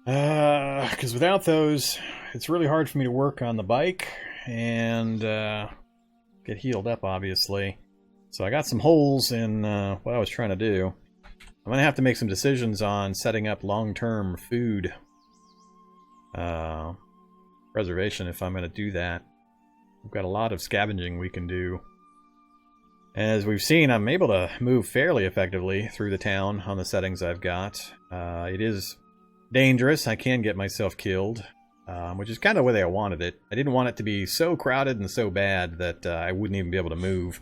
Because without those, it's really hard for me to work on the bike and get healed up, obviously. So I got some holes in what I was trying to do. I'm going to have to make some decisions on setting up long-term food preservation if I'm going to do that. We've got a lot of scavenging we can do. As we've seen, I'm able to move fairly effectively through the town on the settings I've got. It is dangerous. I can get myself killed, which is kind of the way I wanted it. I didn't want it to be so crowded and so bad that I wouldn't even be able to move.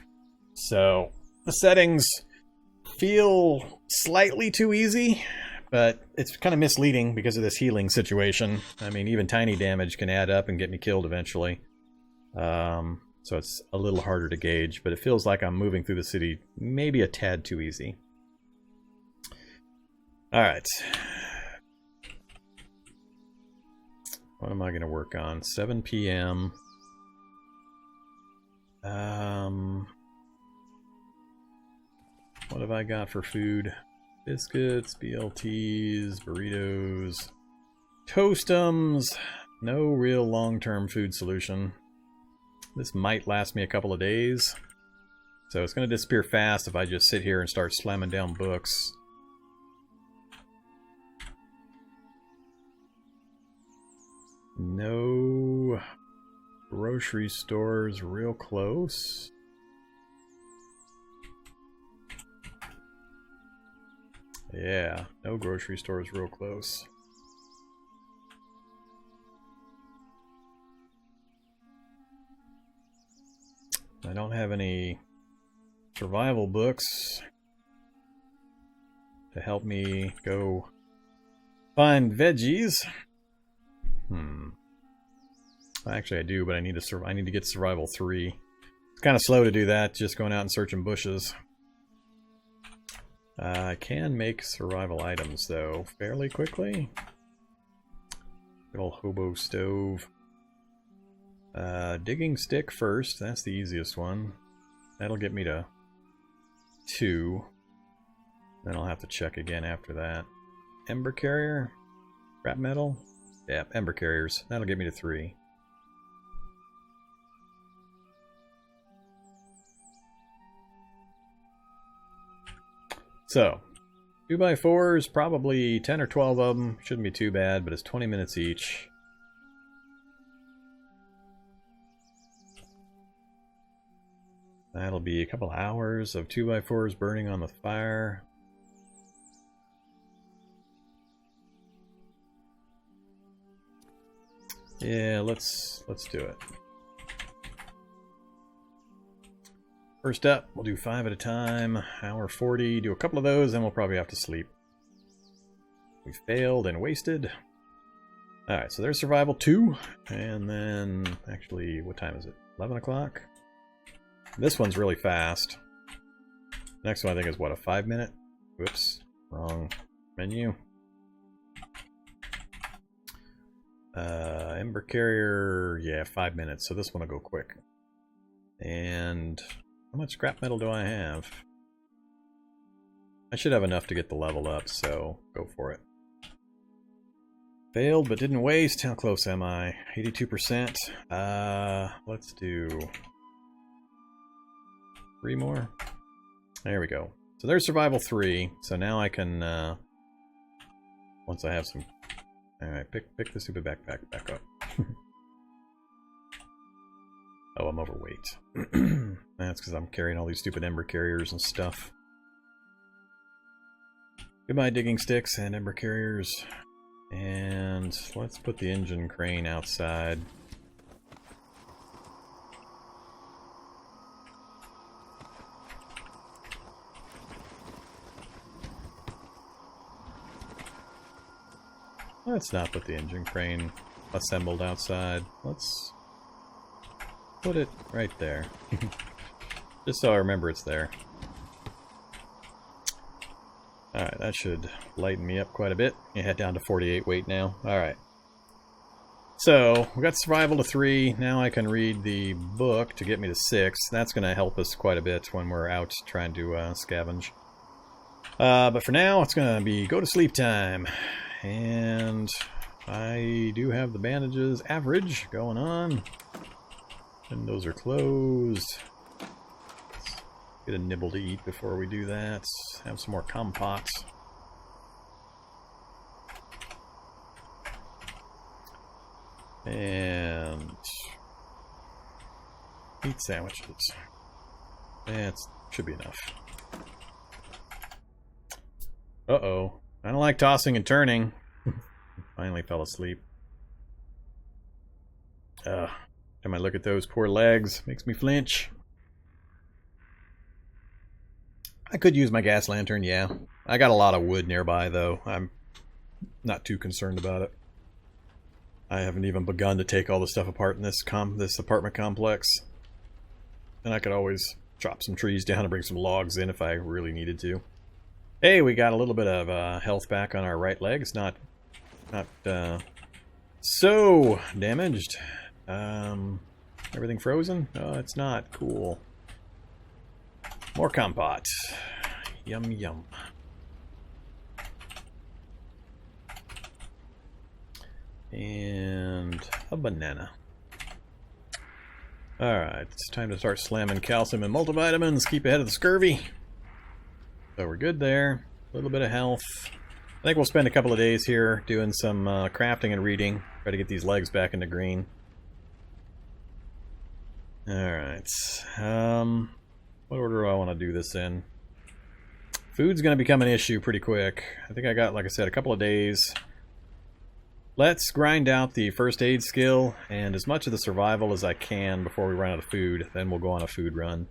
So the settings feel slightly too easy, but it's kind of misleading because of this healing situation. I mean, even tiny damage can add up and get me killed eventually. So it's a little harder to gauge, but it feels like I'm moving through the city maybe a tad too easy. Alright. What am I going to work on? 7 p.m. What have I got for food? Biscuits, BLTs, burritos, Toastums. No real long-term food solution. This might last me a couple of days. So it's going to disappear fast if I just sit here and start slamming down books. No grocery stores real close. Yeah, no grocery stores real close. I don't have any survival books to help me go find veggies. Actually, I do, but I need to get survival 3. It's kind of slow to do that, just going out and searching bushes. I can make survival items, though, fairly quickly. Good old hobo stove. Digging stick first. That's the easiest one. That'll get me to 2. Then I'll have to check again after that. Ember carrier? Scrap metal? Yeah, ember carriers. That'll get me to 3. So, 2x4s, probably 10 or 12 of them. Shouldn't be too bad, but it's 20 minutes each. That'll be a couple hours of 2x4s burning on the fire. Yeah, let's do it. First up, we'll do 5 at a time. Hour 40, do a couple of those, then we'll probably have to sleep. We failed and wasted. Alright, so there's survival 2. And then, actually, what time is it? 11 o'clock? This one's really fast. Next one I think is, what, a 5-minute? Whoops, wrong menu. Ember carrier, yeah, 5 minutes, so this one will go quick. And how much scrap metal do I have? I should have enough to get the level up, so go for it. Failed but didn't waste. How close am I? 82%. Let's do 3 more. There we go. So there's survival 3. So now I can, once I have some. Alright, pick the stupid backpack back up. Oh, I'm overweight. That's because I'm carrying all these stupid ember carriers and stuff. Goodbye digging sticks and ember carriers. And let's put the engine crane outside. Let's not put the engine crane assembled outside. Let's put it right there. Just so I remember it's there. Alright, that should lighten me up quite a bit. You head down to 48 weight now. Alright. So, we got survival to 3. Now I can read the book to get me to 6. That's going to help us quite a bit when we're out trying to scavenge. But for now, it's going to be go to sleep time. and I do have the bandages average going on. Windows are closed. Let's get a nibble to eat before we do that. Have some more compots. And meat sandwiches. That should be enough. Uh-oh. I don't like tossing and turning. Finally fell asleep. Time I look at those poor legs, makes me flinch. I could use my gas lantern, yeah. I got a lot of wood nearby, though. I'm not too concerned about it. I haven't even begun to take all the stuff apart in this apartment complex. And I could always chop some trees down and bring some logs in if I really needed to. Hey, we got a little bit of health back on our right leg. It's not so damaged. Everything frozen? Oh, it's not. Cool. More compote. Yum, yum. And a banana. Alright, it's time to start slamming calcium and multivitamins. Keep ahead of the scurvy. So we're good there. A little bit of health. I think we'll spend a couple of days here doing some crafting and reading. Try to get these legs back into green. Alright. What order do I want to do this in? Food's going to become an issue pretty quick. I think I got, like I said, a couple of days. Let's grind out the first aid skill and as much of the survival as I can before we run out of food. Then we'll go on a food run.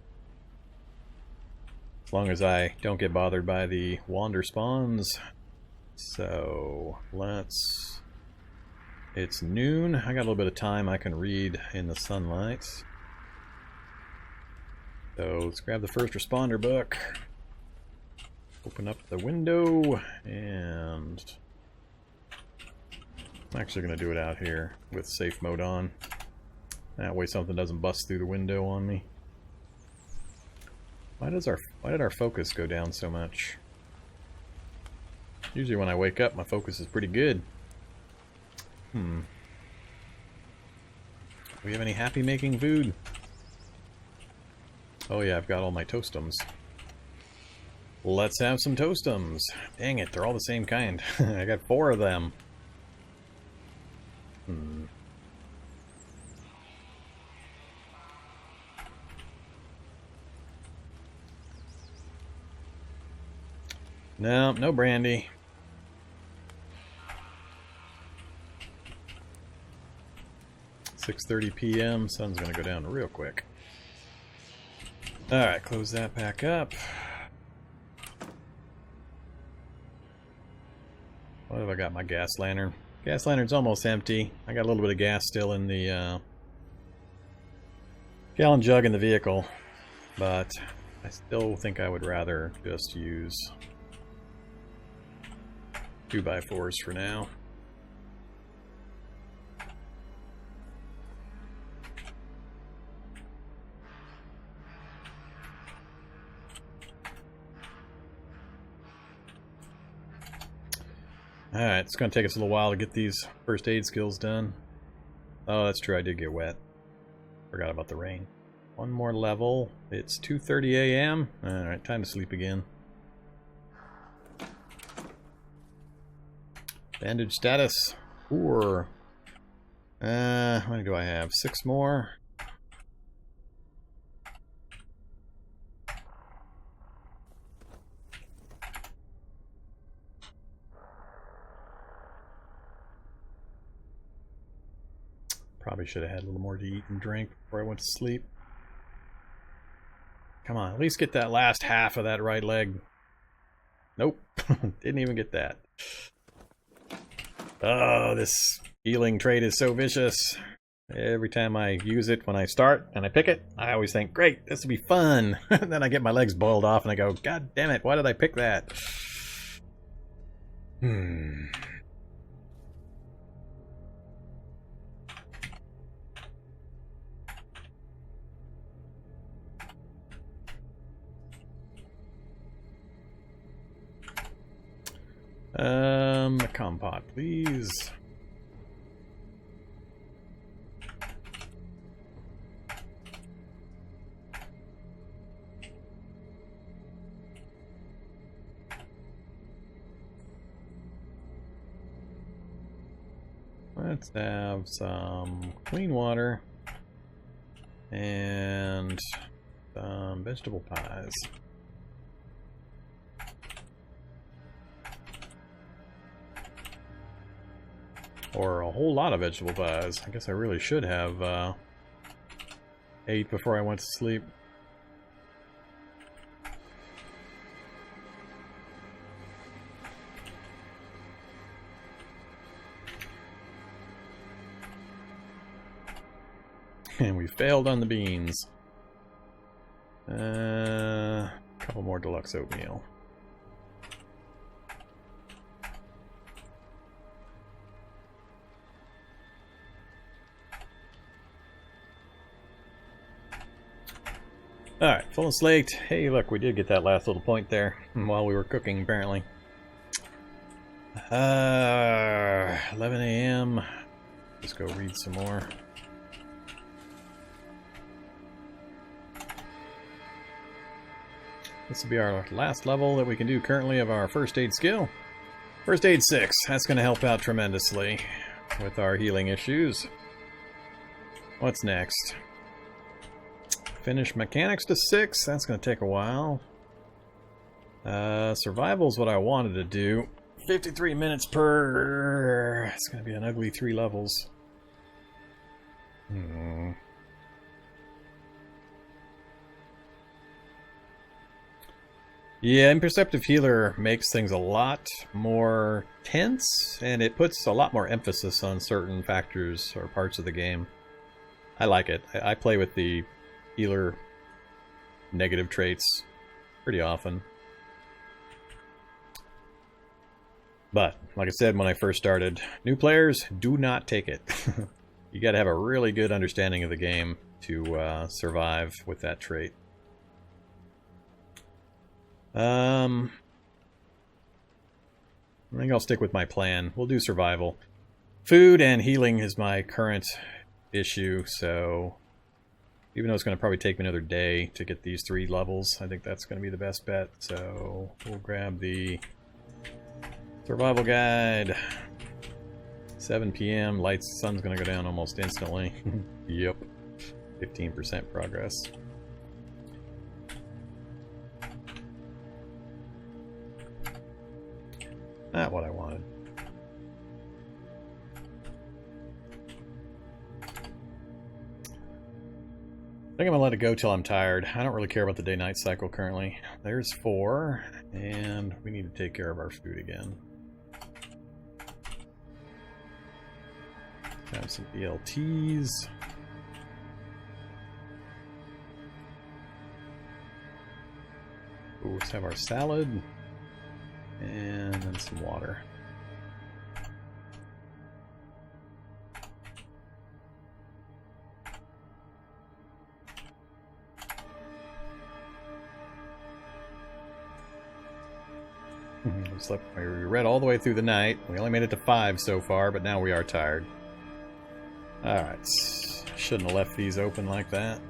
As long as I don't get bothered by the Wanderspawns. So, let's... It's noon. I got a little bit of time I can read in the sunlight. So, let's grab the first responder book. Open up the window, and... I'm actually going to do it out here with safe mode on. That way something doesn't bust through the window on me. Why did our focus go down so much? Usually when I wake up, my focus is pretty good. Do we have any happy making food? Oh yeah, I've got all my toastums. Let's have some toastums. Dang it, they're all the same kind. I got 4 of them. No, no brandy. .30 p.m. Sun's gonna go down real quick. Alright, close that back up. What have I got? My gas lantern. Gas lantern's almost empty. I got a little bit of gas still in the gallon jug in the vehicle, but I still think I would rather just use 2x4s for now. Alright, it's going to take us a little while to get these first aid skills done. Oh, that's true, I did get wet. Forgot about the rain. One more level. It's 2:30 a.m. Alright, time to sleep again. Bandage status. 4. How many do I have? 6 more. Probably should have had a little more to eat and drink before I went to sleep. Come on, at least get that last half of that right leg. Nope, didn't even get that. Oh, this healing trait is so vicious. Every time I use it when I start and I pick it, I always think, great, this will be fun. Then I get my legs boiled off and I go, God damn it, why did I pick that? Compot, please. Let's have some clean water and some vegetable pies. Or a whole lot of vegetable pies. I guess I really should have ate before I went to sleep. And we failed on the beans. A couple more deluxe oatmeal. Alright, full and slaked. Hey, look, we did get that last little point there while we were cooking, apparently. 11 a.m. Let's go read some more. This will be our last level that we can do currently of our first aid skill. First aid 6. That's going to help out tremendously with our healing issues. What's next? Finish mechanics to 6. That's going to take a while. Survival is what I wanted to do. 53 minutes per. It's going to be an ugly 3 levels. Yeah, Imperceptive Healer makes things a lot more tense, and it puts a lot more emphasis on certain factors or parts of the game. I like it. I play with the healer negative traits pretty often. But, like I said when I first started, new players, do not take it. You gotta have a really good understanding of the game to survive with that trait. I think I'll stick with my plan. We'll do survival. Food and healing is my current issue, so even though it's going to probably take me another day to get these 3 levels, I think that's going to be the best bet. So we'll grab the survival guide. 7 p.m. Lights, sun's going to go down almost instantly. Yep. 15% progress. Not what I wanted. I think I'm gonna let it go till I'm tired. I don't really care about the day-night cycle currently. There's 4, and we need to take care of our food again. Have some BLTs. Ooh, let's have our salad. And then some water. We read all the way through the night. We only made it to 5 so far, but now we are tired. Alright. Shouldn't have left these open like that.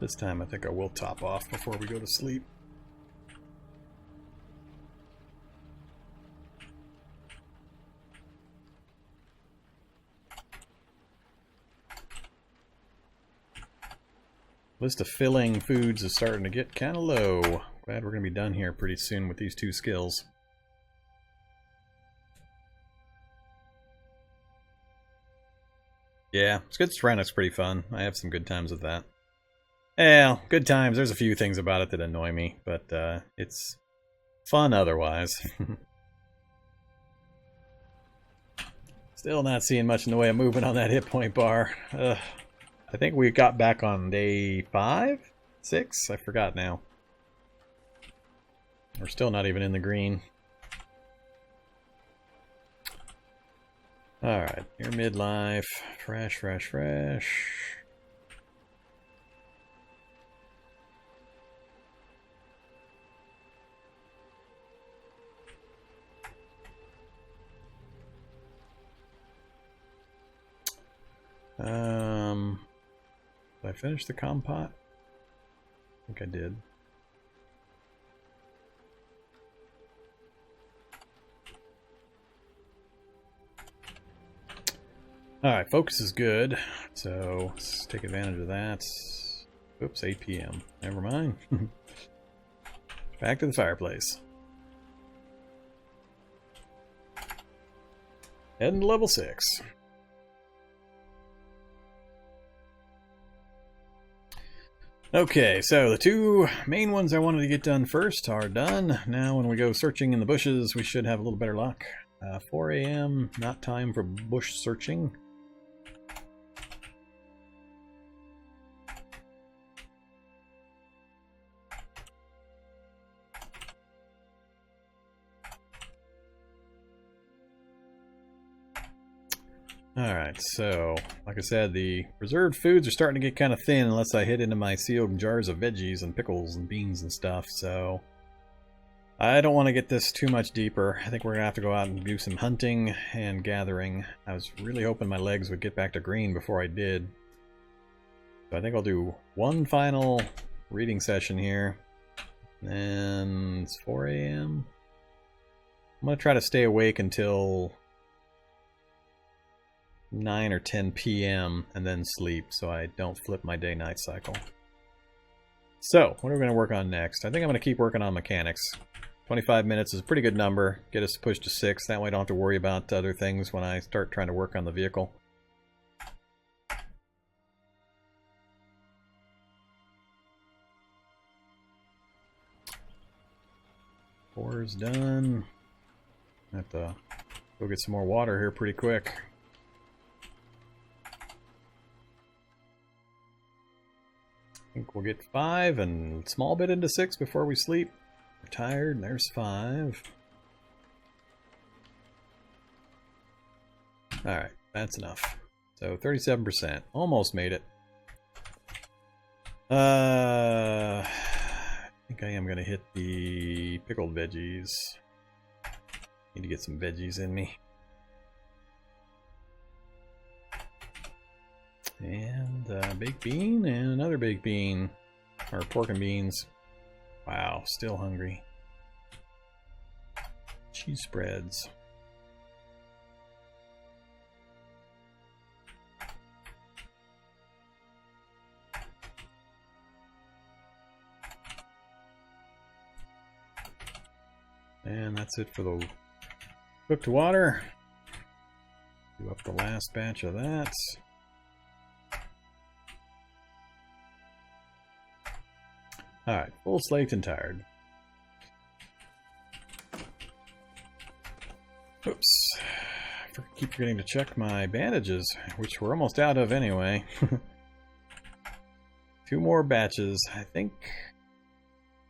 This time I think I will top off before we go to sleep. List of filling foods is starting to get kind of low. Glad we're going to be done here pretty soon with these 2 skills. Yeah, Schizophrenic's pretty fun. I have some good times with that. Yeah, good times. There's a few things about it that annoy me, but it's fun otherwise. Still not seeing much in the way of movement on that hit point bar. I think we got back on day 5? 6? I forgot now. We're still not even in the green. Alright, your midlife. Fresh, fresh, fresh. Did I finish the compot? I think I did. Alright, focus is good, so let's take advantage of that. Oops, 8 p.m. Never mind. Back to the fireplace. Heading to level 6. Okay, so the two main ones I wanted to get done first are done. Now when we go searching in the bushes, we should have a little better luck. 4 a.m., not time for bush searching. Alright, so, like I said, the preserved foods are starting to get kind of thin unless I hit into my sealed jars of veggies and pickles and beans and stuff, so I don't want to get this too much deeper. I think we're going to have to go out and do some hunting and gathering. I was really hoping my legs would get back to green before I did. So I think I'll do one final reading session here. And it's 4 a.m. I'm going to try to stay awake until 9 or 10 p.m. and then sleep so I don't flip my day-night cycle. So, what are we going to work on next? I think I'm going to keep working on mechanics. 25 minutes is a pretty good number. Get us pushed to 6. That way I don't have to worry about other things when I start trying to work on the vehicle. Four's done. I have to go get some more water here pretty quick. I think we'll get 5 and a small bit into 6 before we sleep. We're tired, and there's 5. Alright, that's enough. So 37%. Almost made it. I think I am going to hit the pickled veggies. Need to get some veggies in me. And a baked bean and another baked bean. Or pork and beans. Wow, still hungry. Cheese spreads. And that's it for the cooked water. Do up the last batch of that. Alright, full slaked and tired. Oops. I keep forgetting to check my bandages, which we're almost out of anyway. 2 more batches. I think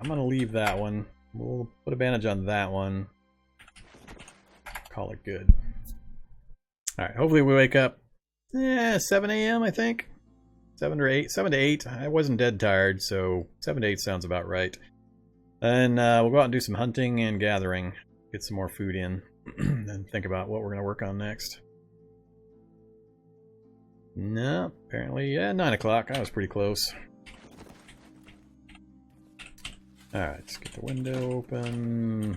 I'm going to leave that one. We'll put a bandage on that one. Call it good. Alright, hopefully we wake up 7 a.m. I think. 7 to 8. I wasn't dead tired, so 7 to 8 sounds about right. And we'll go out and do some hunting and gathering. Get some more food in. And think about what we're going to work on next. No, apparently, 9 o'clock. I was pretty close. Alright, let's get the window open.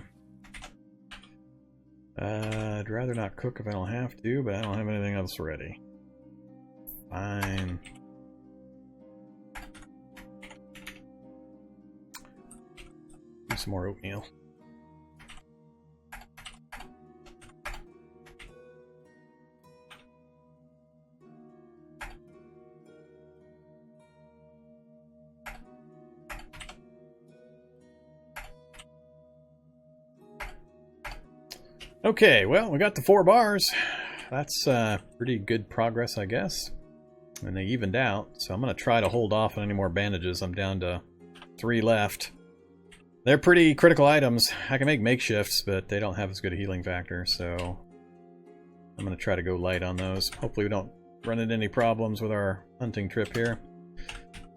I'd rather not cook if I don't have to, but I don't have anything else ready. Fine. Do some more oatmeal. Okay, well, we got the 4 bars. That's pretty good progress, I guess. And they evened out, so I'm going to try to hold off on any more bandages. I'm down to 3 left. They're pretty critical items. I can make makeshifts, but they don't have as good a healing factor, so I'm going to try to go light on those. Hopefully we don't run into any problems with our hunting trip here.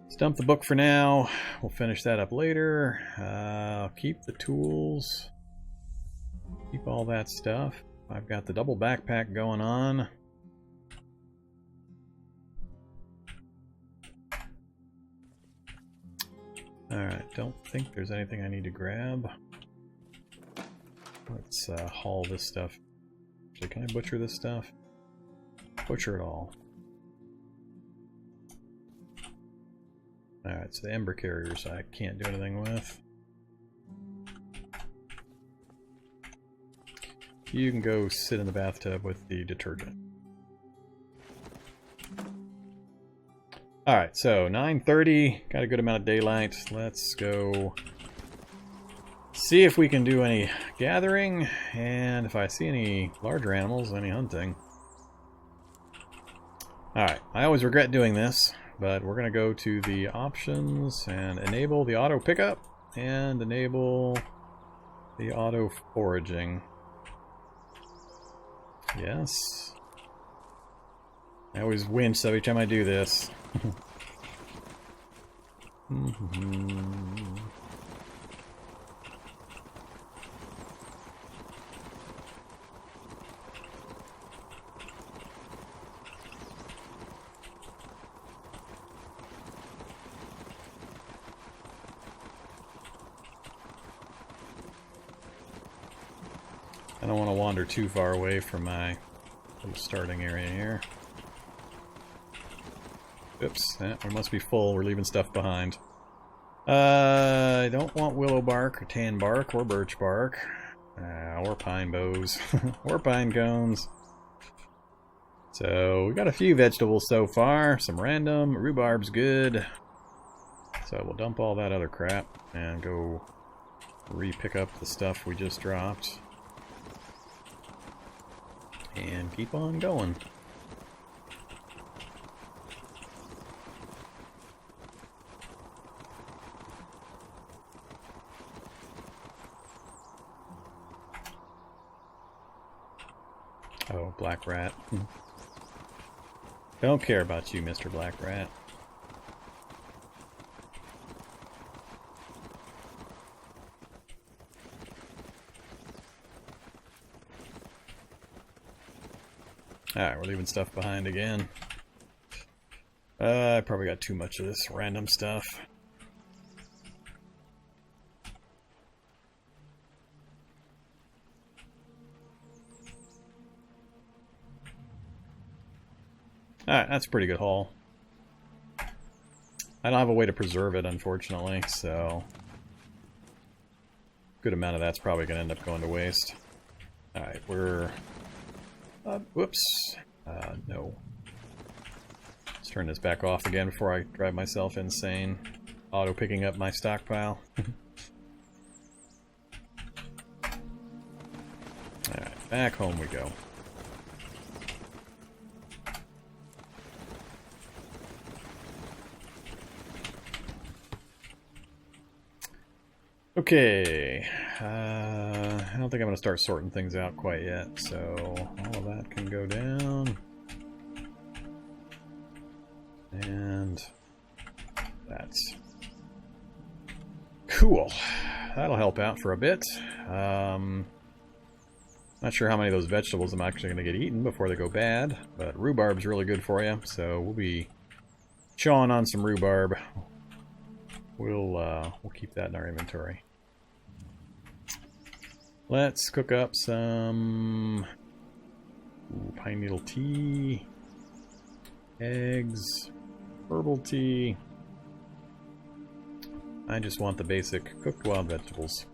Let's dump the book for now. We'll finish that up later. I'll keep the tools. Keep all that stuff. I've got the double backpack going on. Alright, don't think there's anything I need to grab. Let's haul this stuff. Actually, can I butcher this stuff? Butcher it all. Alright, so the ember carriers I can't do anything with. You can go sit in the bathtub with the detergent. Alright, so 9:30, got a good amount of daylight. Let's go see if we can do any gathering, and if I see any larger animals, any hunting. Alright, I always regret doing this, but we're going to go to the options and enable the auto pickup and enable the auto foraging. Yes. I always wince every time I do this. I don't want to wander too far away from my little starting area here. Oops, we must be full. We're leaving stuff behind. I don't want willow bark, or tan bark, or birch bark, or pine boughs, or pine cones. So we got a few vegetables so far. Some random. Rhubarb's good. So we'll dump all that other crap and go re-pick up the stuff we just dropped. And keep on going. Oh, Black Rat. Don't care about you, Mr. Black Rat. Alright, we're leaving stuff behind again. I probably got too much of this random stuff. Alright, that's a pretty good haul. I don't have a way to preserve it, unfortunately, so... good amount of that's probably going to end up going to waste. Alright, we're... whoops. No. Let's turn this back off again before I drive myself insane. Auto picking up my stockpile. Alright, back home we go. Okay, I don't think I'm going to start sorting things out quite yet, so all of that can go down. And that's cool. That'll help out for a bit. Not sure how many of those vegetables I'm actually going to get eaten before they go bad, but rhubarb's really good for you, so we'll be chawing on some rhubarb. We'll keep that in our inventory. Let's cook up some pine needle tea, eggs, herbal tea. I just want the basic cooked wild vegetables.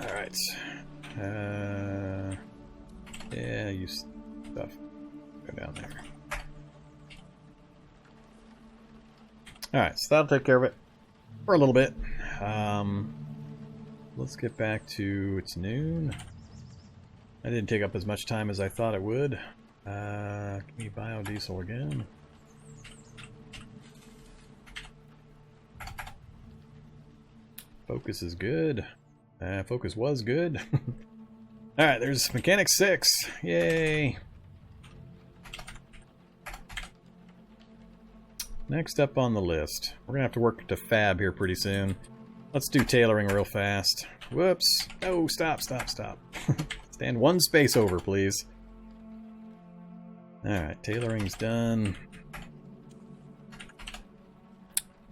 Alright. Yeah, you stuff. Go down there. Alright, so that'll take care of it for a little bit. Let's get back to, it's noon. I didn't take up as much time as I thought it would. Give me biodiesel again. Focus is good. Focus was good. Alright, there's Mechanic 6. Yay! Next up on the list. We're going to have to work to fab here pretty soon. Let's do tailoring real fast. Whoops. Oh, stop, stop, stop. Stand one space over, please. Alright, tailoring's done.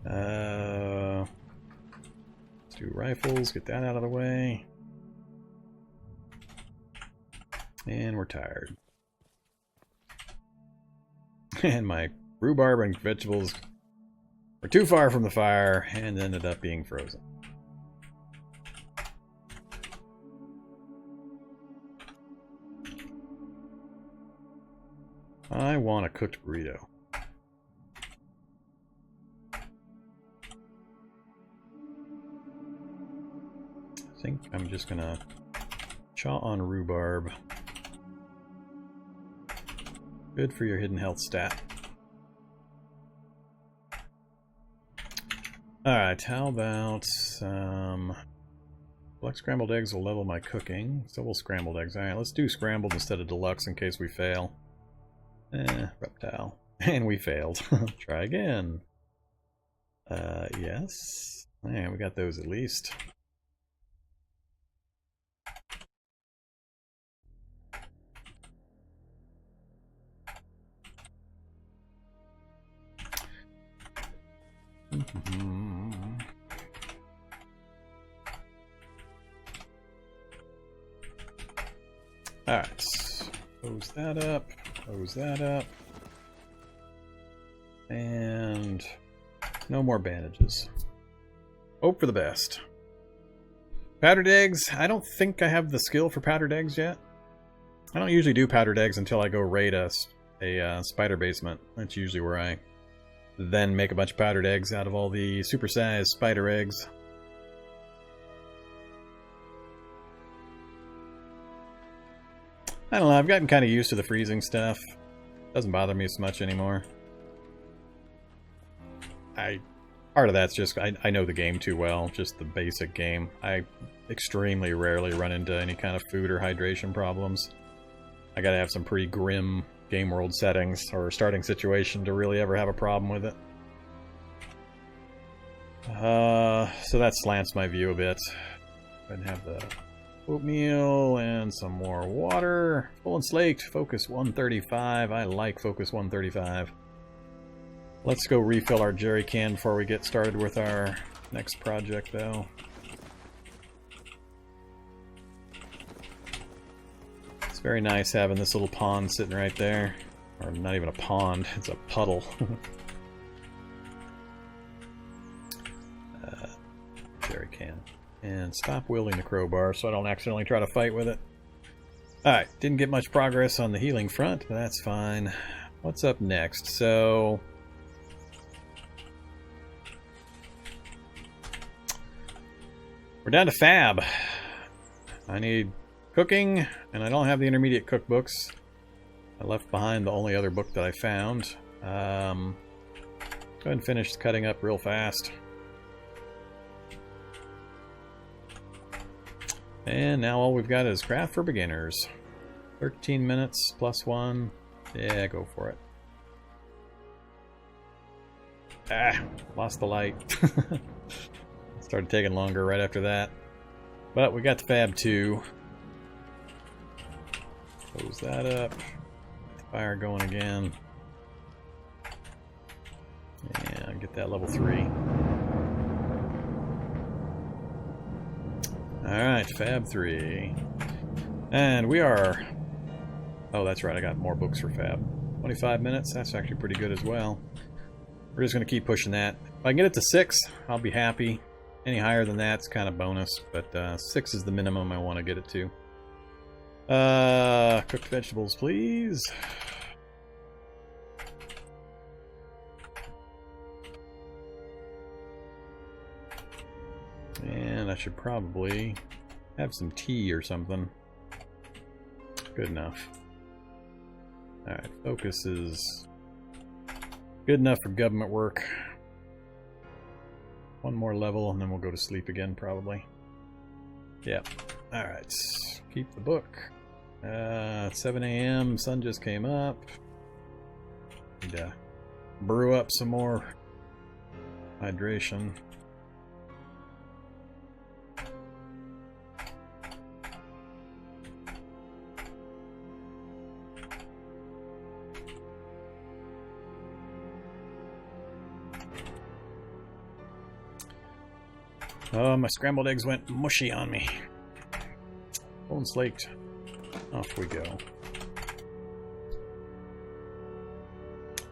Let's do rifles, get that out of the way. And we're tired. And my rhubarb and vegetables were too far from the fire and ended up being frozen. I want a cooked burrito. I think I'm just gonna chaw on rhubarb. Good for your hidden health stat. Alright, how about black scrambled eggs will level my cooking. So will scrambled eggs. Alright, let's do scrambled instead of deluxe in case we fail. Reptile. And we failed. Try again. Yes. Yeah, we got those at least. Alright. Close that up. Close that up. And no more bandages. Hope for the best. Powdered eggs. I don't think I have the skill for powdered eggs yet. I don't usually do powdered eggs until I go raid a spider basement. That's usually where I then make a bunch of powdered eggs out of all the supersized spider eggs. I don't know, I've gotten kind of used to the freezing stuff. Doesn't bother me as much anymore. Part of that's just, I know the game too well, just the basic game. I extremely rarely run into any kind of food or hydration problems. I gotta have some pretty grim game world settings or starting situation to really ever have a problem with it. So that slants my view a bit. Go ahead and have the oatmeal and some more water. Full and slaked. Focus 135. I like Focus 135. Let's go refill our jerry can before we get started with our next project, though. It's very nice having this little pond sitting right there. Or not even a pond, it's a puddle. Jerry can. And stop wielding the crowbar so I don't accidentally try to fight with it. Alright, didn't get much progress on the healing front, but that's fine. What's up next? So we're down to fab. I need cooking, and I don't have the intermediate cookbooks. I left behind the only other book that I found. Go ahead and finish cutting up real fast. And now all we've got is craft for beginners. 13 minutes plus 1. Yeah, go for it. Ah, lost the light. Started taking longer right after that. But we got the Fab 2. Close that up. Get the fire going again. And get that level 3. Alright, Fab 3. And we are... Oh, that's right, I got more books for Fab. 25 minutes, that's actually pretty good as well. We're just going to keep pushing that. If I can get it to 6, I'll be happy. Any higher than that's kind of bonus, but 6 is the minimum I want to get it to. Cooked vegetables, please. And I should probably have some tea or something. Good enough. Alright, focus is good enough for government work. One more level and then we'll go to sleep again probably. Yep. Alright, keep the book. 7 AM, sun just came up. Need to brew up some more hydration. Oh, my scrambled eggs went mushy on me. Bone slaked. Off we go.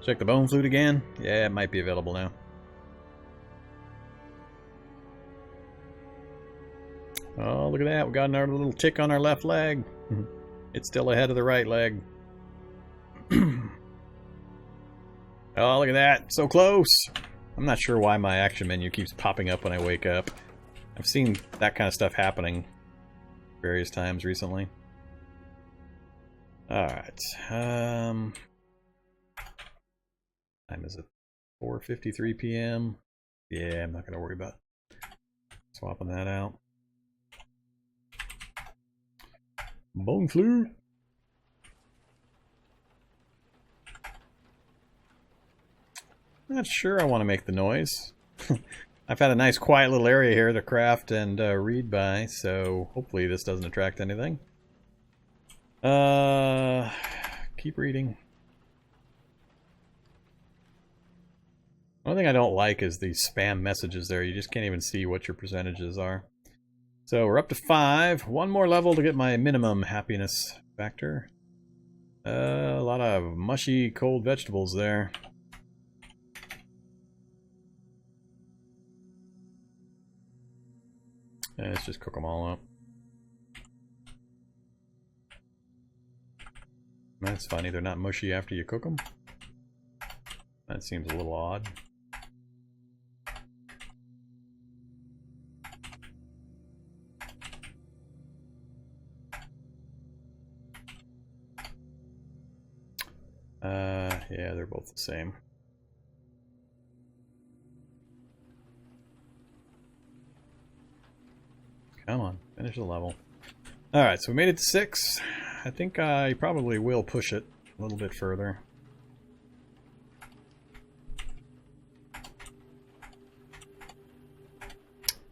Check the bone flute again. Yeah, it might be available now. Oh, look at that. We got another little tick on our left leg. It's still ahead of the right leg. Oh, look at that. So close. I'm not sure why my action menu keeps popping up when I wake up. I've seen that kind of stuff happening various times recently. Alright. Time is it? 4:53 p.m. Yeah, I'm not going to worry about swapping that out. Bone flute. Not sure I want to make the noise. I've had a nice quiet little area here to craft and read by, so hopefully this doesn't attract anything. Keep reading. One thing I don't like is the spam messages there. You just can't even see what your percentages are. So we're up to 5. One more level to get my minimum happiness factor. A lot of mushy, cold vegetables there. Let's just cook them all up. That's funny, they're not mushy after you cook them. That seems a little odd. Yeah, they're both the same. Come on, finish the level. Alright, so we made it to 6. I think I probably will push it a little bit further.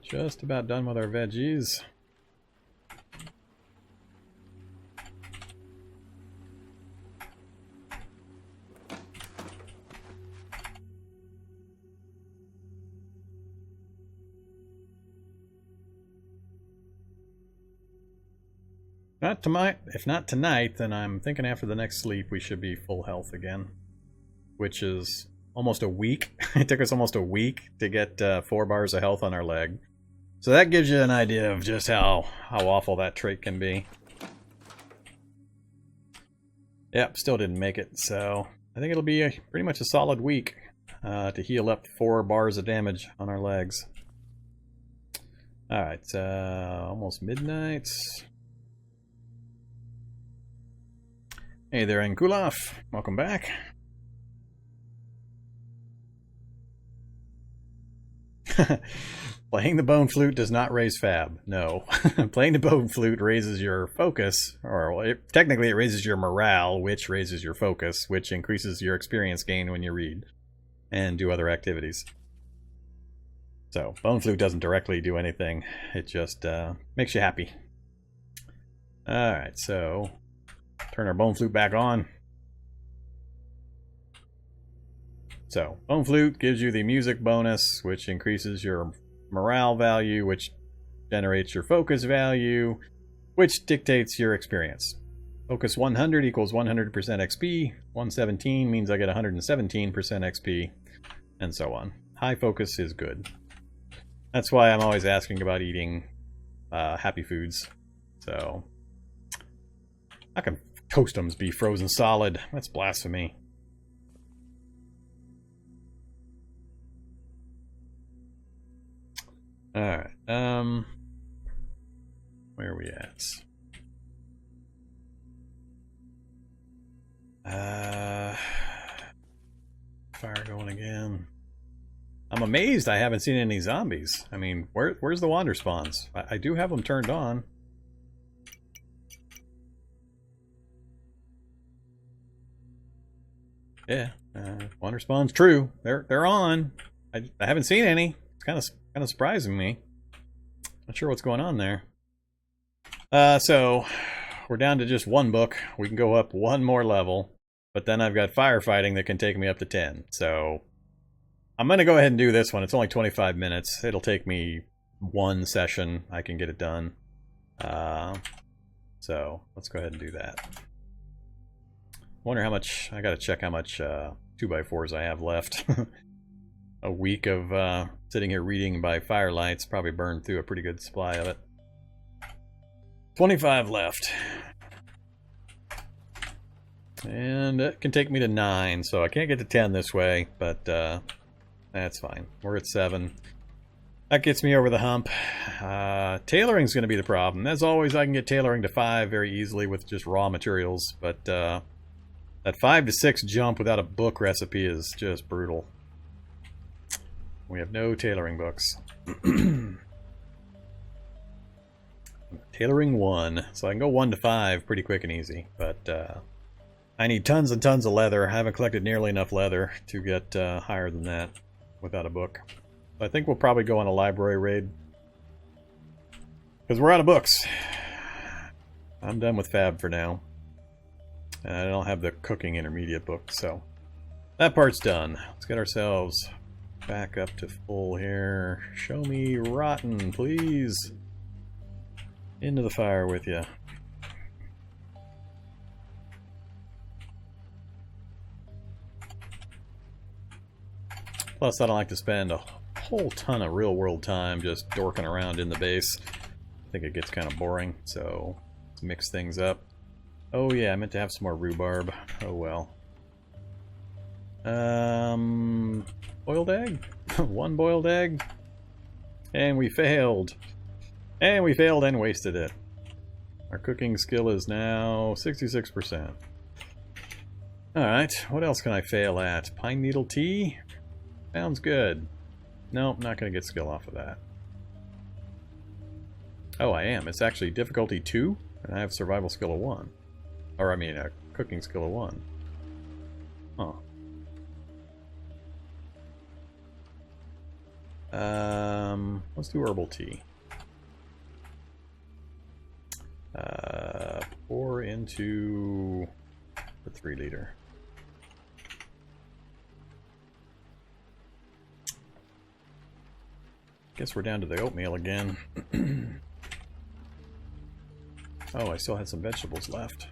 Just about done with our veggies. If not tonight, then I'm thinking after the next sleep we should be full health again. Which is almost a week. It took us almost a week to get 4 bars of health on our leg. So that gives you an idea of just how awful that trait can be. Yep, still didn't make it, so I think it'll be pretty much a solid week to heal up 4 bars of damage on our legs. Alright, almost midnight. Hey there, Ankulaf. Welcome back. Playing the bone flute does not raise fab. No. Playing the bone flute raises your focus, or technically it raises your morale, which raises your focus, which increases your experience gain when you read and do other activities. So, bone flute doesn't directly do anything. It just makes you happy. Alright, so turn our bone flute back on. So, bone flute gives you the music bonus, which increases your morale value, which generates your focus value, which dictates your experience. Focus 100 equals 100% XP, 117 means I get 117% XP, and so on. High focus is good. That's why I'm always asking about eating happy foods. So, how can Toastums be frozen solid? That's blasphemy. Alright, where are we at? Fire going again. I'm amazed I haven't seen any zombies. I mean, where's the Wanderspawns? I do have them turned on. Yeah, Wanderspawns, true. They're on. I haven't seen any. It's kind of surprising me. Not sure what's going on there. So we're down to just 1 book. We can go up 1 more level, but then I've got firefighting that can take me up to 10. So I'm gonna go ahead and do this one. It's only 25 minutes. It'll take me one session I can get it done. So let's go ahead and do that. Wonder how much, I gotta check how much 2x4s I have left. A week of sitting here reading by firelights probably burned through a pretty good supply of it. 25 left. And it can take me to 9, so I can't get to 10 this way, but that's fine. We're at 7. That gets me over the hump. Tailoring's going to be the problem. As always, I can get tailoring to 5 very easily with just raw materials, but that 5 to 6 jump without a book recipe is just brutal. We have no tailoring books. Tailoring 1, so I can go 1 to 5 pretty quick and easy, but I need tons and tons of leather. I haven't collected nearly enough leather to get higher than that without a book. I think we'll probably go on a library raid. Because we're out of books. I'm done with Fab for now. And I don't have the cooking intermediate book, so that part's done. Let's get ourselves back up to full here. Show me rotten, please. Into the fire with you. Plus, I don't like to spend a whole ton of real-world time just dorking around in the base. I think it gets kind of boring, so let's mix things up. Oh yeah, I meant to have some more rhubarb. Oh well. Boiled egg? One boiled egg? And we failed. And we failed and wasted it. Our cooking skill is now 66%. Alright, what else can I fail at? Pine needle tea? Sounds good. Nope, not going to get skill off of that. Oh, I am. It's actually difficulty 2, and I have survival skill of 1. Or, I mean, a cooking skill of 1. Huh. Let's do herbal tea. Pour into the 3 liter. Guess we're down to the oatmeal again. Oh, I still had some vegetables left.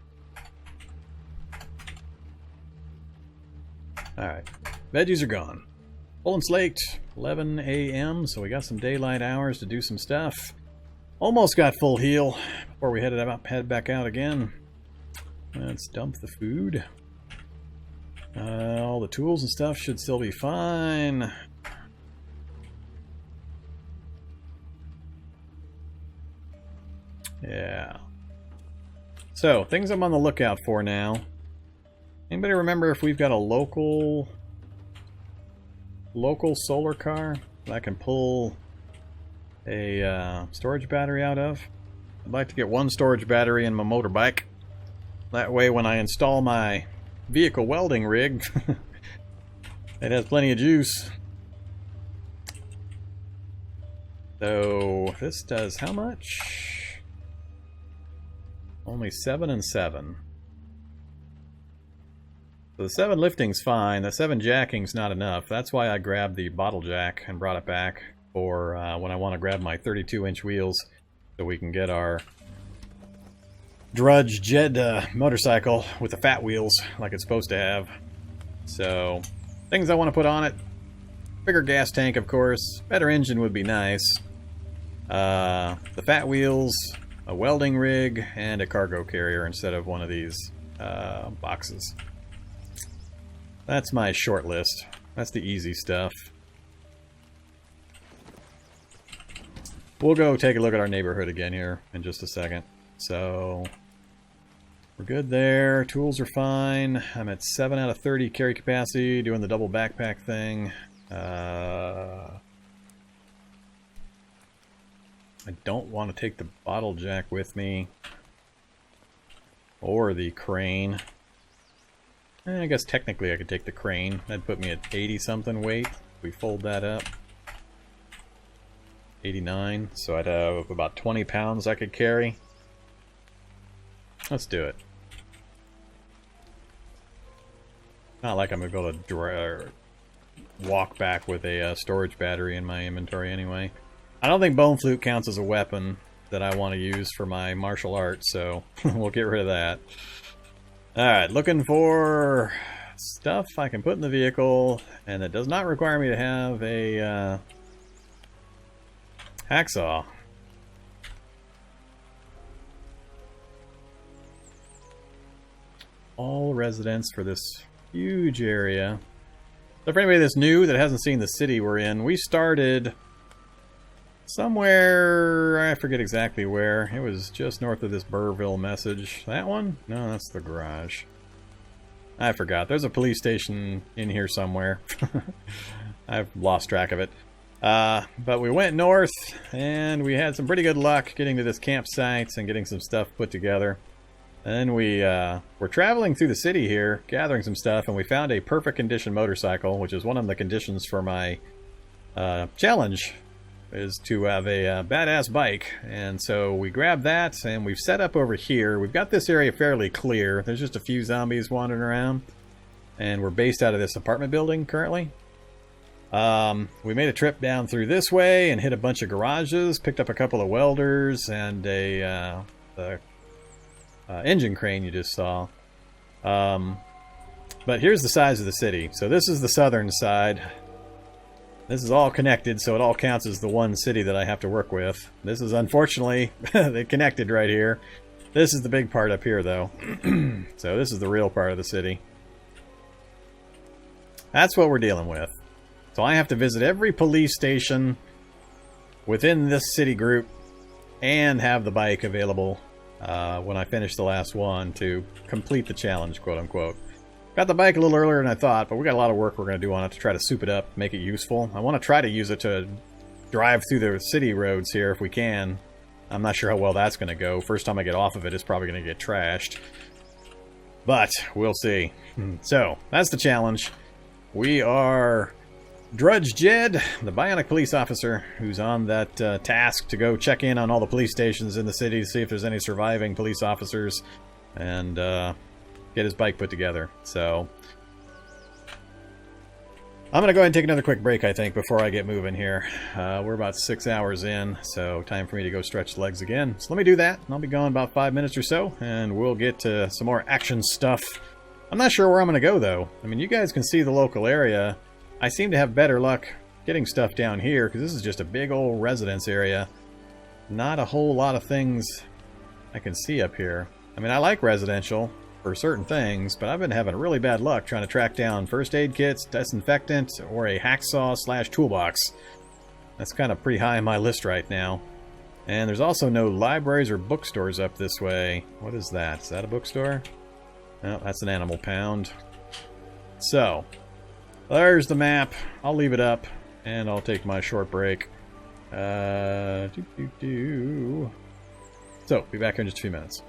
Alright, veggies are gone. Full and slaked, 11 a.m., so we got some daylight hours to do some stuff. Almost got full heal before we head back out again. Let's dump the food. All the tools and stuff should still be fine. Yeah. So, things I'm on the lookout for now. Anybody remember if we've got a local solar car that I can pull a storage battery out of? I'd like to get one storage battery in my motorbike. That way when I install my vehicle welding rig, it has plenty of juice. So, this does how much? Only 7 and 7. So the 7 lifting's fine. The 7 jacking's not enough. That's why I grabbed the bottle jack and brought it back for when I want to grab my 32-inch wheels so we can get our Drudge Jedd motorcycle with the fat wheels like it's supposed to have. So, things I want to put on it. Bigger gas tank, of course. Better engine would be nice. The fat wheels, a welding rig, and a cargo carrier instead of one of these boxes. That's my short list. That's the easy stuff. We'll go take a look at our neighborhood again here in just a second. So, we're good there. Tools are fine. I'm at 7 out of 30 carry capacity, doing the double backpack thing. I don't want to take the bottle jack with me. Or the crane. I guess technically I could take the crane. That'd put me at 80-something weight. We fold that up. 89. So I'd have about 20 pounds I could carry. Let's do it. Not like I'm going to be able to walk back with a storage battery in my inventory anyway. I don't think bone flute counts as a weapon that I want to use for my martial arts, so we'll get rid of that. Alright, looking for stuff I can put in the vehicle, and it does not require me to have a hacksaw. All residents for this huge area. So for anybody that's new that hasn't seen the city we're in, we started somewhere, I forget exactly where. It was just north of this Burrville message. That one? No, that's the garage. I forgot. There's a police station in here somewhere. I've lost track of it. But we went north, and we had some pretty good luck getting to this campsite and getting some stuff put together. And then we were traveling through the city here, gathering some stuff, and we found a perfect condition motorcycle, which is one of the conditions for my challenge, is to have a badass bike. And so we grabbed that, and we've set up over here. We've got this area fairly clear. There's just a few zombies wandering around, and we're based out of this apartment building currently. We made a trip down through this way and hit a bunch of garages, picked up a couple of welders and the engine crane you just saw. But here's the size of the city. So this is the southern side. This is all connected, so it all counts as the one city that I have to work with. This is unfortunately, they connected right here. This is the big part up here, though. So this is the real part of the city. That's what we're dealing with. So I have to visit every police station within this city group and have the bike available when I finish the last one to complete the challenge, quote-unquote. Got the bike a little earlier than I thought, but we got a lot of work we're going to do on it to try to soup it up, make it useful. I want to try to use it to drive through the city roads here if we can. I'm not sure how well that's going to go. First time I get off of it, it's probably going to get trashed. But we'll see. So, that's the challenge. We are Drudge Jedd, the Bionic police officer, who's on that task to go check in on all the police stations in the city to see if there's any surviving police officers and get his bike put together. So I'm going to go ahead and take another quick break, I think, before I get moving here. We're about 6 hours in, so time for me to go stretch the legs again. So let me do that. I'll be gone about 5 minutes or so, and we'll get to some more action stuff. I'm not sure where I'm going to go, though. I mean, you guys can see the local area. I seem to have better luck getting stuff down here, because this is just a big old residence area. Not a whole lot of things I can see up here. I mean, I like residential for certain things, but I've been having really bad luck trying to track down first aid kits, disinfectant, or a hacksaw / toolbox. That's kind of pretty high on my list right now. And there's also no libraries or bookstores up this way. What is that? Is that a bookstore? No, that's an animal pound. So, there's the map. I'll leave it up, and I'll take my short break. So, be back here in just a few minutes.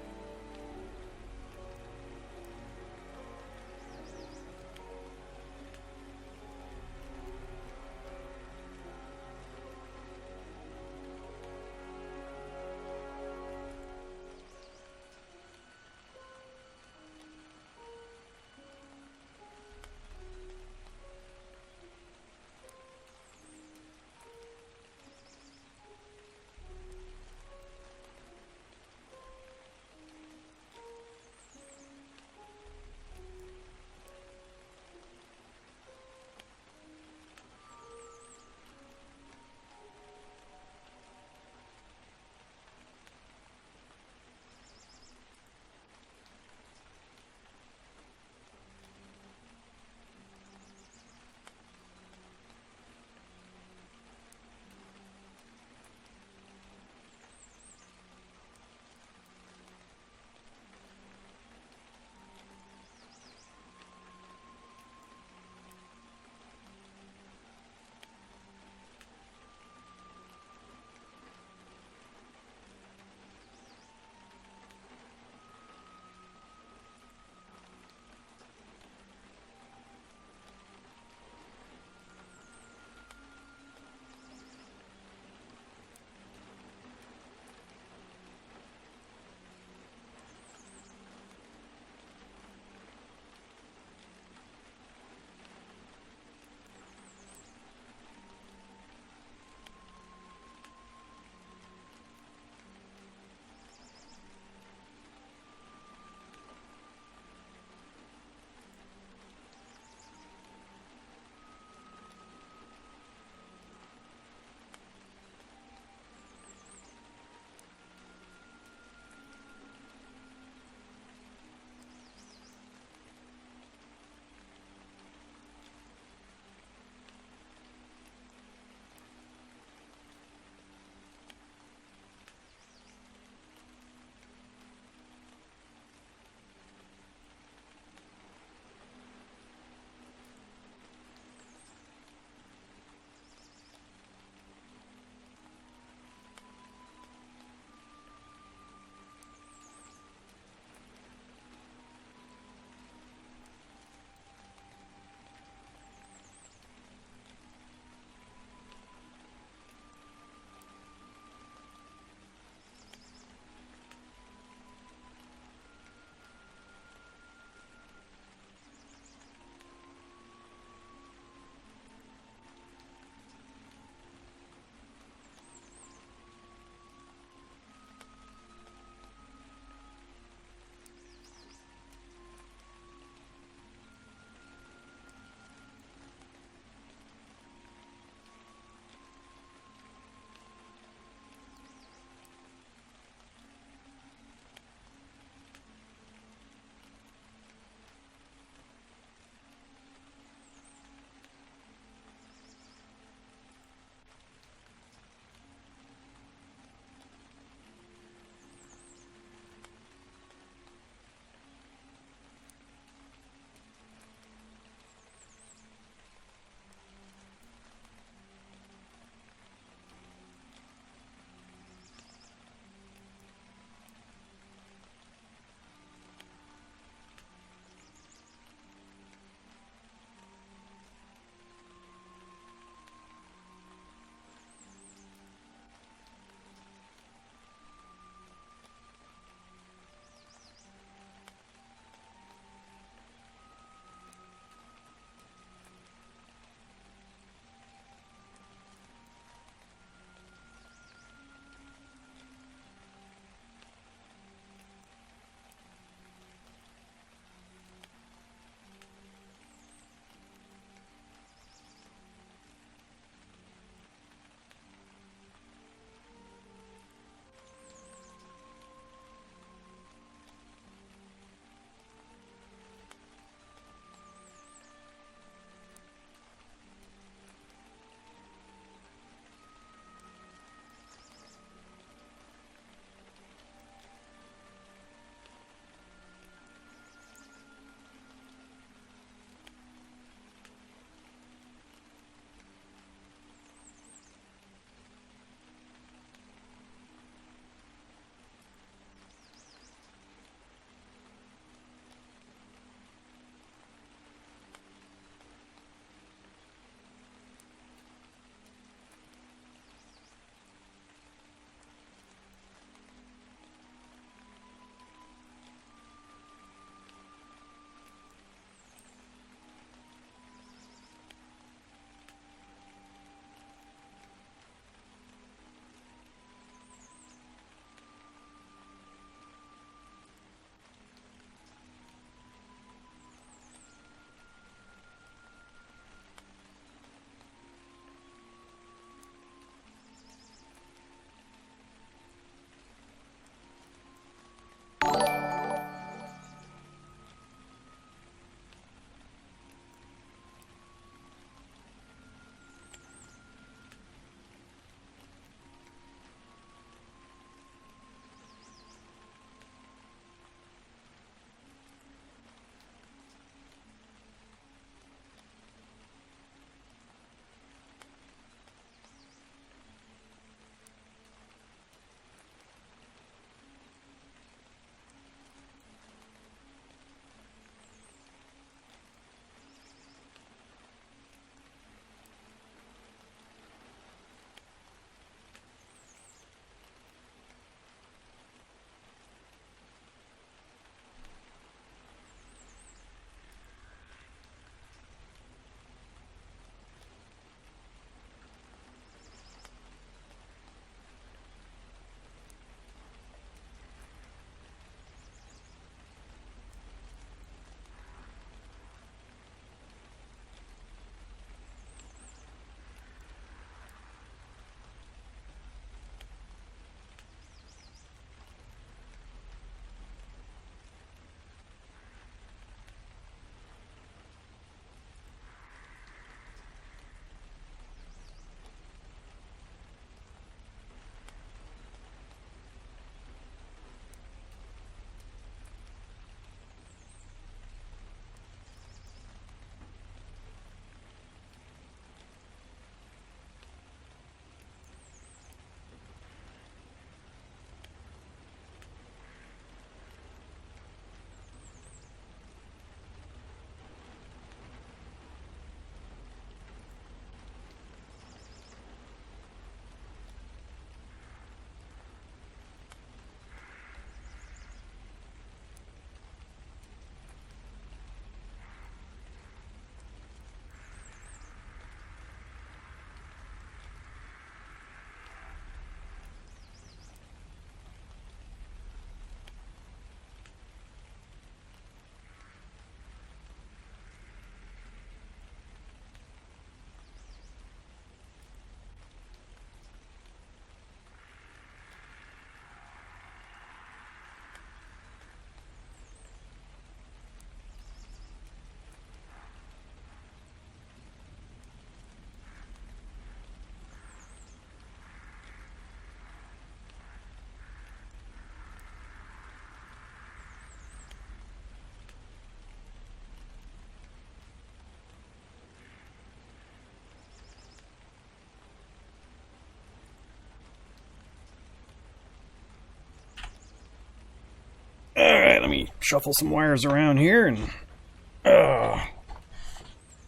shuffle some wires around here and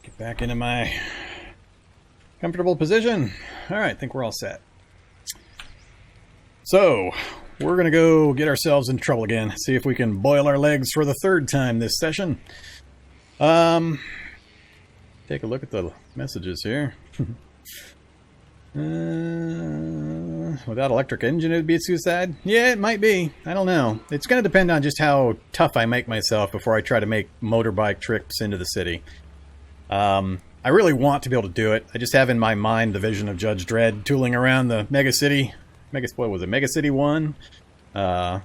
get back into my comfortable position. Alright, I think we're all set. So, we're going to go get ourselves into trouble again. See if we can boil our legs for the third time this session. Take a look at the messages here. Without electric engine, it would be a suicide? Yeah, it might be. I don't know. It's going to depend on just how tough I make myself before I try to make motorbike trips into the city. I really want to be able to do it. I just have in my mind the vision of Drudge Jedd tooling around the Mega City. What was it? Mega City 1? On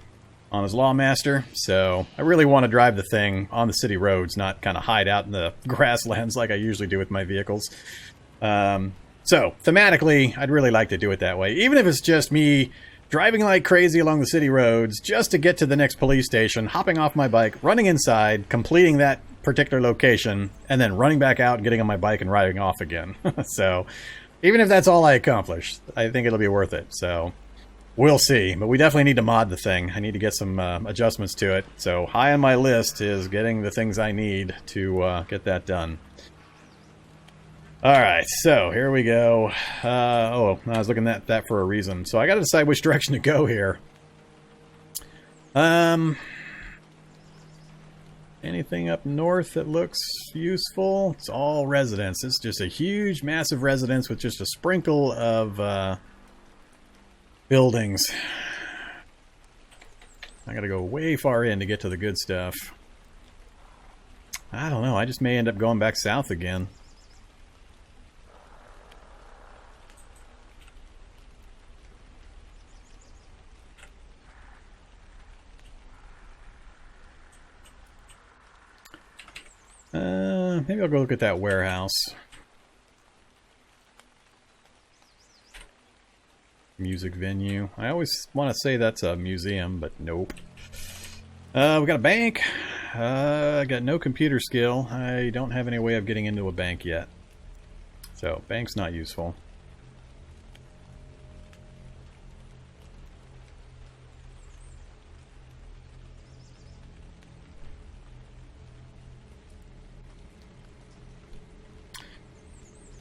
his Lawmaster. So I really want to drive the thing on the city roads, not kind of hide out in the grasslands like I usually do with my vehicles. So thematically, I'd really like to do it that way. Even if it's just me driving like crazy along the city roads just to get to the next police station, hopping off my bike, running inside, completing that particular location, and then running back out and getting on my bike and riding off again. So even if that's all I accomplish, I think it'll be worth it. So we'll see. But we definitely need to mod the thing. I need to get some adjustments to it. So high on my list is getting the things I need to get that done. Alright, so here we go. I was looking at that for a reason. So I gotta decide which direction to go here. Anything up north that looks useful? It's all residence. It's just a huge, massive residence with just a sprinkle of buildings. I gotta go way far in to get to the good stuff. I don't know. I just may end up going back south again. Maybe I'll go look at that warehouse. Music venue. I always want to say that's a museum, but nope. We got a bank. I got no computer skill. I don't have any way of getting into a bank yet. So, bank's not useful.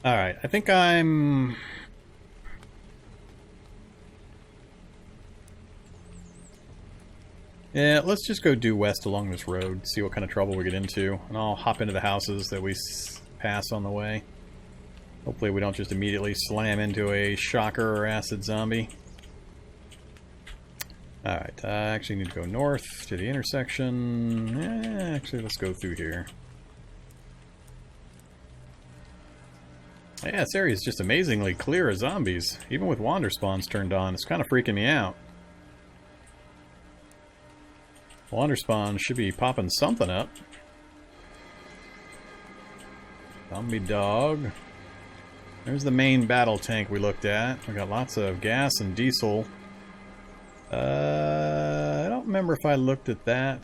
Alright, I think I'm... Yeah, let's just go due west along this road, see what kind of trouble we get into, and I'll hop into the houses that we pass on the way. Hopefully we don't just immediately slam into a shocker or acid zombie. Alright, I actually need to go north to the intersection. Actually, let's go through here. Yeah, this area is just amazingly clear of zombies. Even with Wanderspawns turned on, it's kind of freaking me out. Wanderspawn should be popping something up. Zombie dog. There's the main battle tank we looked at. We got lots of gas and diesel. I don't remember if I looked at that.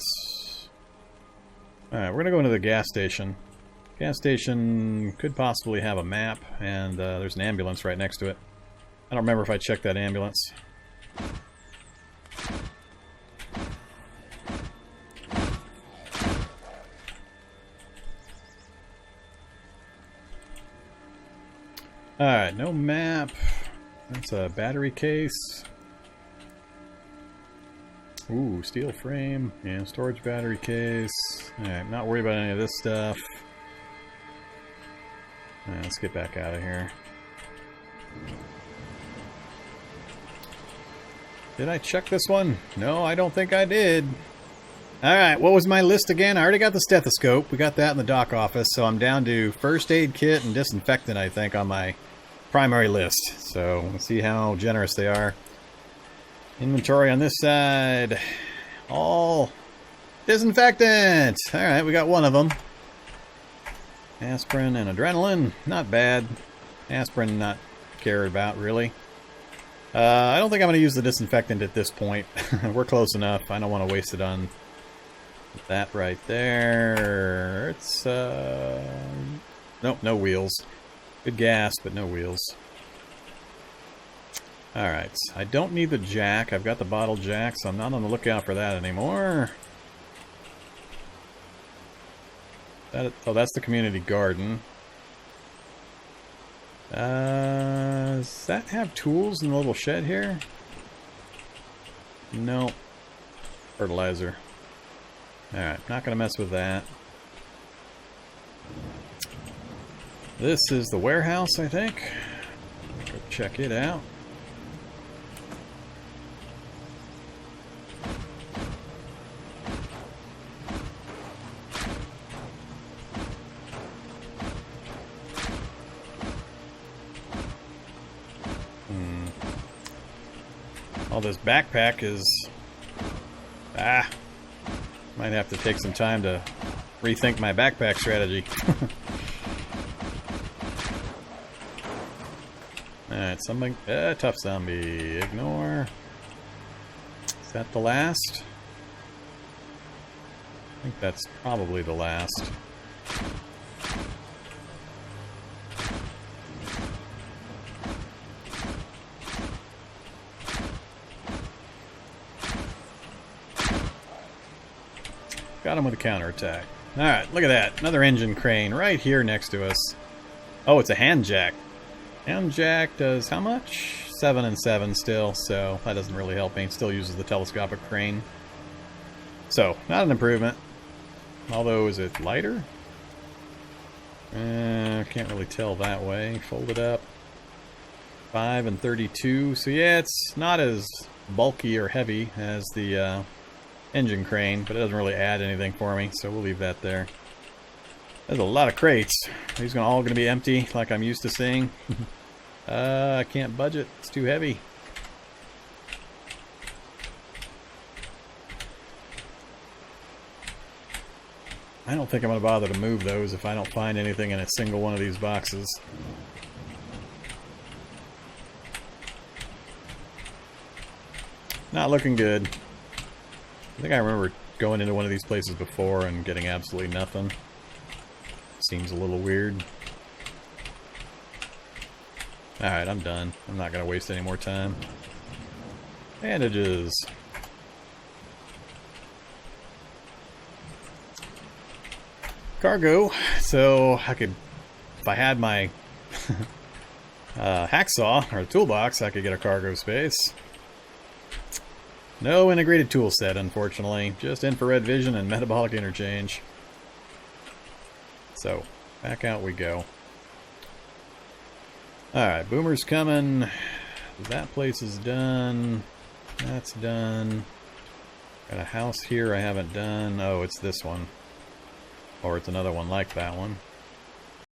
Alright, we're gonna go into the gas station. Gas station could possibly have a map, and there's an ambulance right next to it. I don't remember if I checked that ambulance. Alright, no map. That's a battery case. Ooh, steel frame. Yeah, storage battery case. Alright, not worried about any of this stuff. Alright, let's get back out of here. Did I check this one? No, I don't think I did. Alright, what was my list again? I already got the stethoscope. We got that in the doc office, so I'm down to first aid kit and disinfectant, I think, on my primary list. So, let's see how generous they are. Inventory on this side. All disinfectant! Alright, we got one of them. Aspirin and adrenaline, not bad. Aspirin, not cared about, really. I don't think I'm going to use the disinfectant at this point. We're close enough. I don't want to waste it on that right there. It's, nope, no wheels. Good gas, but no wheels. Alright, I don't need the jack. I've got the bottle jack, so I'm not on the lookout for that anymore. Oh, that's the community garden. Does that have tools in the little shed here? No. Fertilizer. Alright, not gonna mess with that. This is the warehouse, I think. Go check it out. All this backpack is... might have to take some time to rethink my backpack strategy. Alright, something... tough zombie. Ignore. Is that the last? I think that's probably the last. Got him with a counterattack. Alright, look at that. Another engine crane right here next to us. Oh, it's a hand jack. Hand jack does how much? 7 and 7 still, so that doesn't really help me. It still uses the telescopic crane. So, not an improvement. Although, is it lighter? Can't really tell that way. Fold it up. 5 and 32. So yeah, it's not as bulky or heavy as the engine crane, but it doesn't really add anything for me, so we'll leave that there. There's a lot of crates. These are all going to be empty, like I'm used to seeing. I can't budget. It's too heavy. I don't think I'm going to bother to move those if I don't find anything in a single one of these boxes. Not looking good. I think I remember going into one of these places before and getting absolutely nothing. Seems a little weird. Alright, I'm done. I'm not going to waste any more time. Bandages. Cargo. So, I could... If I had my hacksaw, or toolbox, I could get a cargo space. No integrated tool set, unfortunately. Just infrared vision and metabolic interchange. So, back out we go. Alright, boomer's coming. That place is done. That's done. Got a house here I haven't done. Oh, it's this one. Or it's another one like that one.